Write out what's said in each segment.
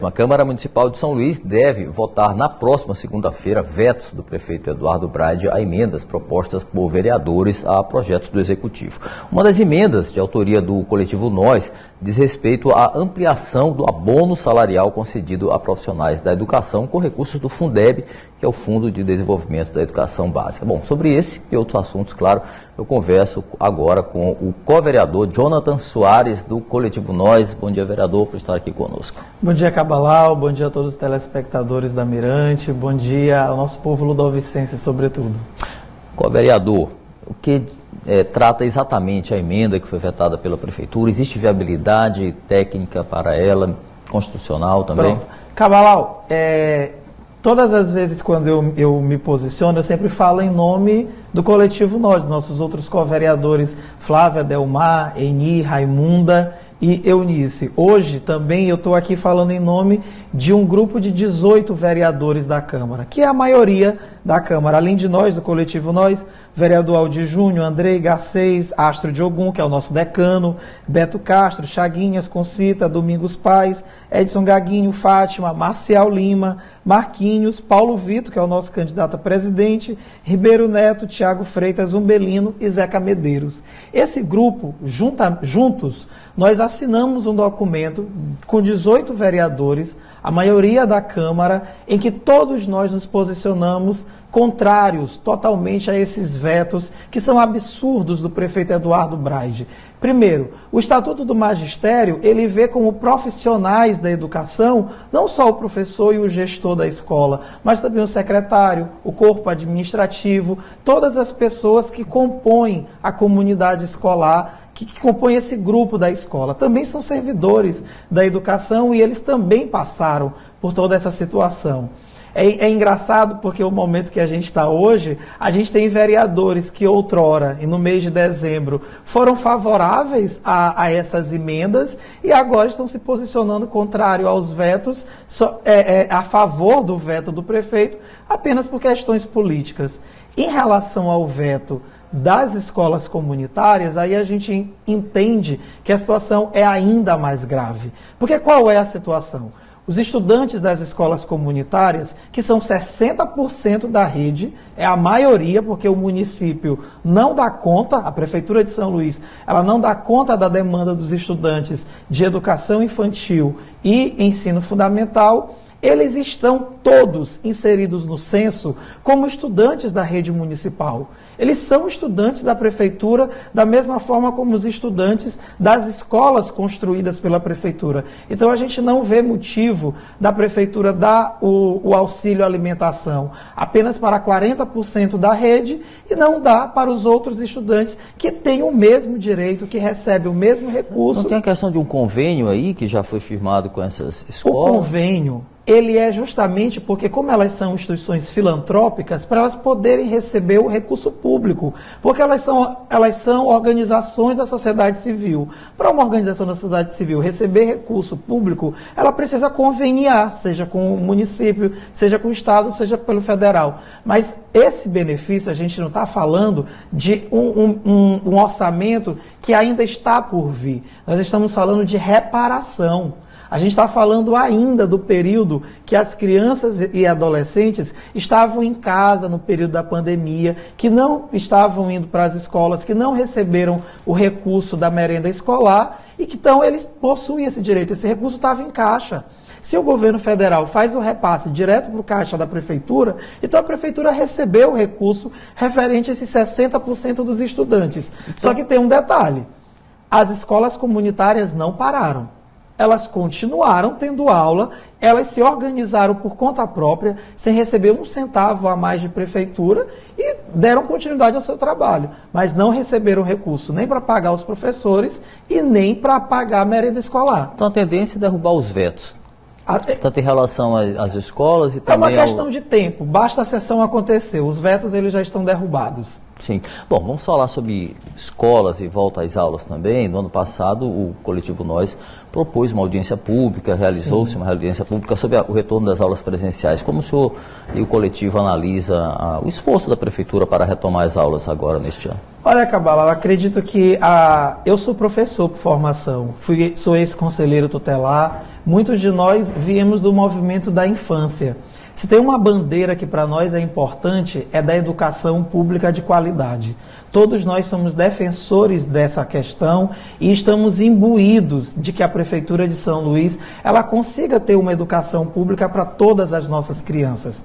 A Câmara Municipal de São Luís deve votar na próxima segunda-feira vetos do prefeito Eduardo Braide a emendas propostas por vereadores a projetos do Executivo. Uma das emendas de autoria do coletivo Nós diz respeito à ampliação do abono salarial concedido a profissionais da educação com recursos do Fundeb, que é o Fundo de Desenvolvimento da Educação Básica. Bom, sobre esse e outros assuntos, claro, eu converso agora com o co-vereador Jonathan Soares, do coletivo Nós. Bom dia, vereador, por estar aqui conosco. Bom dia, Cabalau. Bom dia a todos os telespectadores da Mirante. Bom dia ao nosso povo ludovicense, sobretudo. Co-vereador, o que trata exatamente a emenda que foi vetada pela Prefeitura? Existe viabilidade técnica para ela, constitucional também? Pronto. Cabalau, todas as vezes quando eu me posiciono, eu sempre falo em nome do coletivo Nós, nossos outros co-vereadores Flávia, Delmar, Eni, Raimunda e Eunice. Hoje também eu estou aqui falando em nome de um grupo de 18 vereadores da Câmara, que é a maioria da Câmara. Além de nós, do coletivo Nós, vereador Aldir Júnior, Andrei Garcês, Astro de Ogum, que é o nosso decano, Beto Castro, Chaguinhas, Concita, Domingos Paz, Edson Gaguinho, Fátima, Marcial Lima, Marquinhos, Paulo Vitor, que é o nosso candidato a presidente, Ribeiro Neto, Tiago Freitas, Umbelino e Zeca Medeiros. Esse grupo, juntos, nós assinamos um documento com 18 vereadores, a maioria da Câmara, em que todos nós nos posicionamos contrários totalmente a esses vetos que são absurdos do prefeito Eduardo Braide. Primeiro, o Estatuto do Magistério, ele vê como profissionais da educação, não só o professor e o gestor da escola, mas também o secretário, o corpo administrativo, todas as pessoas que compõem a comunidade escolar, que compõem esse grupo da escola. Também são servidores da educação e eles também passaram por toda essa situação. É engraçado porque o momento que a gente está hoje, a gente tem vereadores que outrora, e no mês de dezembro, foram favoráveis a essas emendas e agora estão se posicionando contrário aos vetos, a favor do veto do prefeito, apenas por questões políticas. Em relação ao veto das escolas comunitárias, aí a gente entende que a situação é ainda mais grave. Porque qual é a situação? Os estudantes das escolas comunitárias, que são 60% da rede, é a maioria, porque o município não dá conta, a Prefeitura de São Luís, ela não dá conta da demanda dos estudantes de educação infantil e ensino fundamental. Eles estão todos inseridos no censo como estudantes da rede municipal. Eles são estudantes da prefeitura da mesma forma como os estudantes das escolas construídas pela prefeitura. Então a gente não vê motivo da prefeitura dar o auxílio alimentação apenas para 40% da rede e não dá para os outros estudantes que têm o mesmo direito, que recebem o mesmo recurso. Não tem a questão de um convênio aí que já foi firmado com essas escolas? O convênio, ele é justamente porque, como elas são instituições filantrópicas, para elas poderem receber o recurso público, porque elas são organizações da sociedade civil. Para uma organização da sociedade civil receber recurso público, ela precisa conveniar, seja com o município, seja com o Estado, seja pelo federal. Mas esse benefício, a gente não está falando de um orçamento que ainda está por vir. Nós estamos falando de reparação. A gente está falando ainda do período que as crianças e adolescentes estavam em casa no período da pandemia, que não estavam indo para as escolas, que não receberam o recurso da merenda escolar e que então eles possuem esse direito. Esse recurso estava em caixa. Se o governo federal faz o repasse direto para o caixa da prefeitura, então a prefeitura recebeu o recurso referente a esses 60% dos estudantes. Só que tem um detalhe, as escolas comunitárias não pararam. Elas continuaram tendo aula, elas se organizaram por conta própria, sem receber um centavo a mais de prefeitura e deram continuidade ao seu trabalho, mas não receberam recurso nem para pagar os professores e nem para pagar a merenda escolar. Então a tendência é derrubar os vetos, tanto em relação às escolas e também... É uma questão de tempo, basta a sessão acontecer, os vetos eles já estão derrubados. Sim. Bom, vamos falar sobre escolas e volta às aulas também. No ano passado, o coletivo Nós propôs uma audiência pública, realizou-se uma audiência pública sobre o retorno das aulas presenciais. Como o senhor e o coletivo analisa o esforço da prefeitura para retomar as aulas agora neste ano? Olha, Cabala, eu acredito que eu sou professor por formação, sou ex-conselheiro tutelar, Muitos de nós viemos do movimento da infância. Se tem uma bandeira que para nós é importante, é da educação pública de qualidade. Todos nós somos defensores dessa questão e estamos imbuídos de que a Prefeitura de São Luís ela consiga ter uma educação pública para todas as nossas crianças.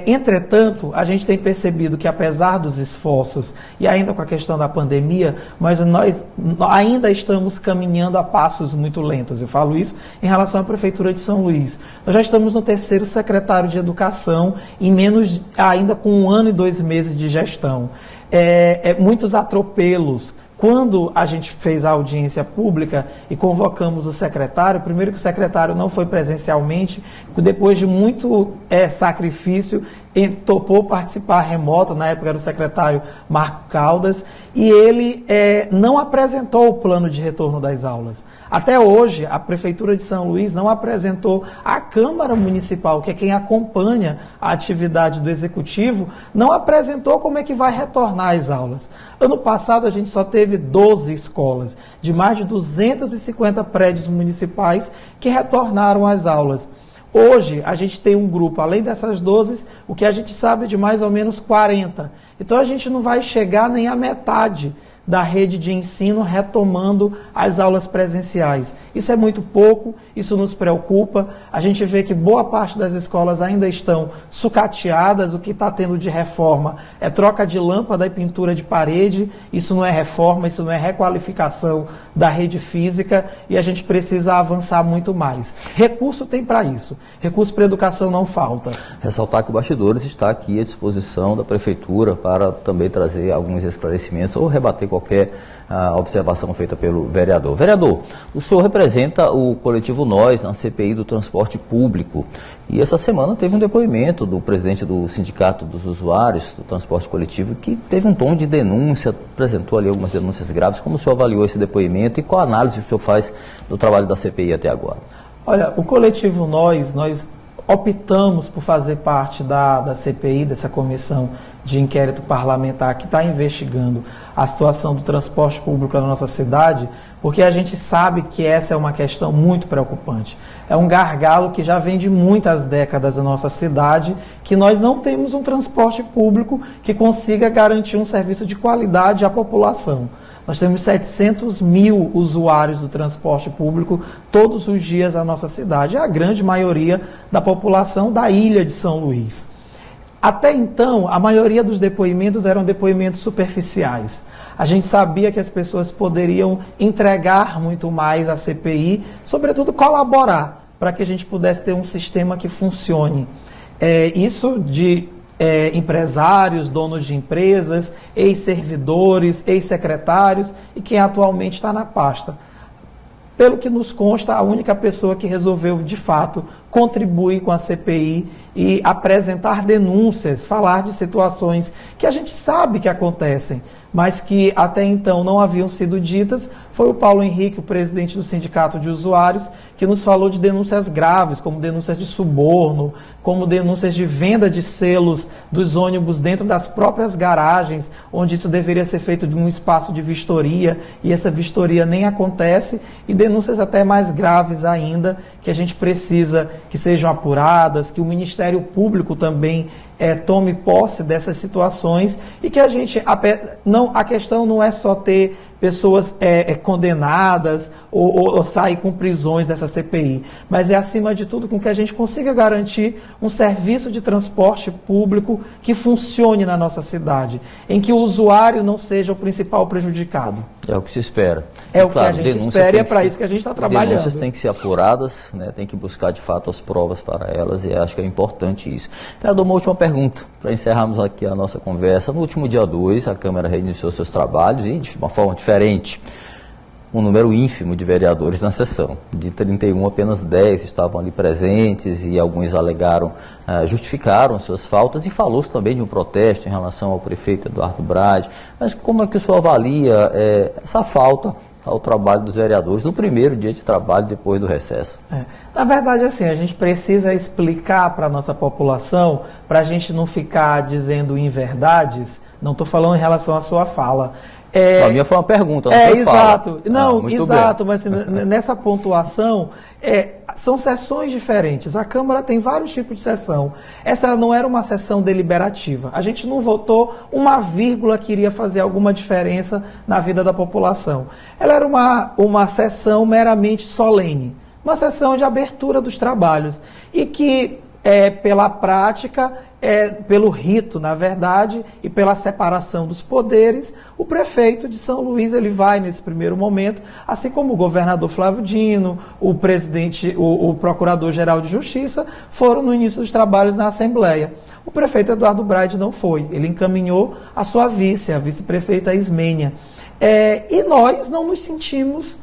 Entretanto, a gente tem percebido que apesar dos esforços e ainda com a questão da pandemia, mas nós ainda estamos caminhando a passos muito lentos. Eu falo isso em relação à Prefeitura de São Luís. Nós já estamos no 3º secretário de Educação, ainda com 1 ano e 2 meses de gestão. Muitos atropelos. Quando a gente fez a audiência pública e convocamos o secretário, primeiro que o secretário não foi presencialmente, depois de muito sacrifício, topou participar remoto, na época era o secretário Marco Caldas, e ele não apresentou o plano de retorno das aulas. Até hoje, a Prefeitura de São Luís não apresentou à Câmara Municipal, que é quem acompanha a atividade do Executivo, não apresentou como é que vai retornar as aulas. Ano passado, a gente só teve 12 escolas, de mais de 250 prédios municipais que retornaram às aulas. Hoje, a gente tem um grupo, além dessas 12, o que a gente sabe é de mais ou menos 40. Então, a gente não vai chegar nem à metade da rede de ensino retomando as aulas presenciais. Isso é muito pouco, isso nos preocupa. A gente vê que boa parte das escolas ainda estão sucateadas, o que está tendo de reforma é troca de lâmpada e pintura de parede, isso não é reforma, isso não é requalificação da rede física e a gente precisa avançar muito mais. Recurso tem para isso, recurso para educação não falta. Ressaltar que o Bastidores está aqui à disposição da Prefeitura para também trazer alguns esclarecimentos ou rebater qualquer observação feita pelo vereador. Vereador, o senhor representa o coletivo Nós na CPI do transporte público e essa semana teve um depoimento do presidente do Sindicato dos Usuários do Transporte Coletivo que teve um tom de denúncia, apresentou ali algumas denúncias graves. Como o senhor avaliou esse depoimento e qual a análise que o senhor faz do trabalho da CPI até agora? Olha, o coletivo Nós optamos por fazer parte da CPI, dessa comissão de inquérito parlamentar que está investigando a situação do transporte público na nossa cidade, porque a gente sabe que essa é uma questão muito preocupante. É um gargalo que já vem de muitas décadas na nossa cidade, que nós não temos um transporte público que consiga garantir um serviço de qualidade à população. Nós temos 700 mil usuários do transporte público todos os dias na nossa cidade, a grande maioria da população da ilha de São Luís. Até então, a maioria dos depoimentos eram depoimentos superficiais. A gente sabia que as pessoas poderiam entregar muito mais à CPI, sobretudo colaborar, para que a gente pudesse ter um sistema que funcione. Isso de empresários, donos de empresas, ex-servidores, ex-secretários e quem atualmente está na pasta. Pelo que nos consta, a única pessoa que resolveu, de fato, contribuir com a CPI e apresentar denúncias, falar de situações que a gente sabe que acontecem, mas que até então não haviam sido ditas, foi o Paulo Henrique, o presidente do Sindicato de Usuários, que nos falou de denúncias graves, como denúncias de suborno, como denúncias de venda de selos dos ônibus dentro das próprias garagens, onde isso deveria ser feito de um espaço de vistoria, e essa vistoria nem acontece, e denúncias até mais graves ainda, que a gente precisa que sejam apuradas, que o Ministério Público também tome posse dessas situações e que a questão não é só ter pessoas condenadas ou sair com prisões dessa CPI, mas é, acima de tudo, com que a gente consiga garantir um serviço de transporte público que funcione na nossa cidade, em que o usuário não seja o principal prejudicado. É o que se espera. É o que a gente espera e é para isso que a gente está trabalhando. Denúncias têm que ser apuradas, né, tem que buscar de fato as provas para elas e acho que é importante isso. Vereador, uma última pergunta para encerrarmos aqui a nossa conversa. No último dia 2, a Câmara reiniciou seus trabalhos e de uma forma diferente. Um número ínfimo de vereadores na sessão. De 31, apenas 10 estavam ali presentes e alguns justificaram suas faltas e falou-se também de um protesto em relação ao prefeito Eduardo Brade. Mas como é que o senhor avalia essa falta ao trabalho dos vereadores no primeiro dia de trabalho depois do recesso? Na verdade, assim, a gente precisa explicar para a nossa população, para a gente não ficar dizendo inverdades, não estou falando em relação à sua fala, A minha foi uma pergunta, não foi exato. fala. Não, exato, bem. Mas assim, nessa pontuação, são sessões diferentes. A Câmara tem vários tipos de sessão. Essa não era uma sessão deliberativa. A gente não votou uma vírgula que iria fazer alguma diferença na vida da população. Ela era uma sessão meramente solene, uma sessão de abertura dos trabalhos. E que, pela prática, pelo rito, na verdade, e pela separação dos poderes, o prefeito de São Luís ele vai, nesse primeiro momento, assim como o governador Flávio Dino, o presidente, o procurador-geral de Justiça, foram no início dos trabalhos na Assembleia. O prefeito Eduardo Braide não foi, ele encaminhou a sua vice, a vice-prefeita Ismênia. E nós não nos sentimos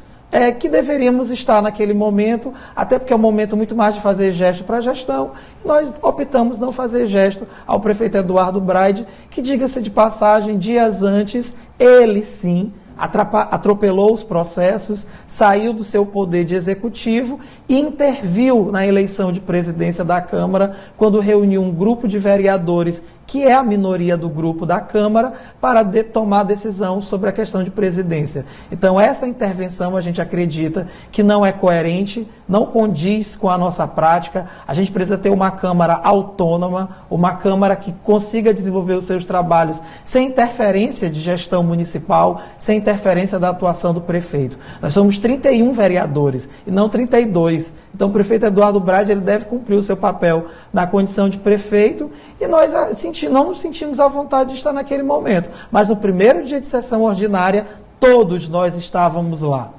que deveríamos estar naquele momento, até porque é um momento muito mais de fazer gesto para a gestão, e nós optamos não fazer gesto ao prefeito Eduardo Braide, que, diga-se de passagem, dias antes, ele sim atropelou os processos, saiu do seu poder de executivo e interviu na eleição de presidência da Câmara, quando reuniu um grupo de vereadores, que é a minoria do grupo da Câmara, para tomar decisão sobre a questão de presidência. Então, essa intervenção, a gente acredita que não é coerente, não condiz com a nossa prática. A gente precisa ter uma Câmara autônoma, uma Câmara que consiga desenvolver os seus trabalhos sem interferência de gestão municipal, sem interferência da atuação do prefeito. Nós somos 31 vereadores e não 32. Então, o prefeito Eduardo Braide ele deve cumprir o seu papel na condição de prefeito, e nós não nos sentimos à vontade de estar naquele momento. Mas no primeiro dia de sessão ordinária, todos nós estávamos lá.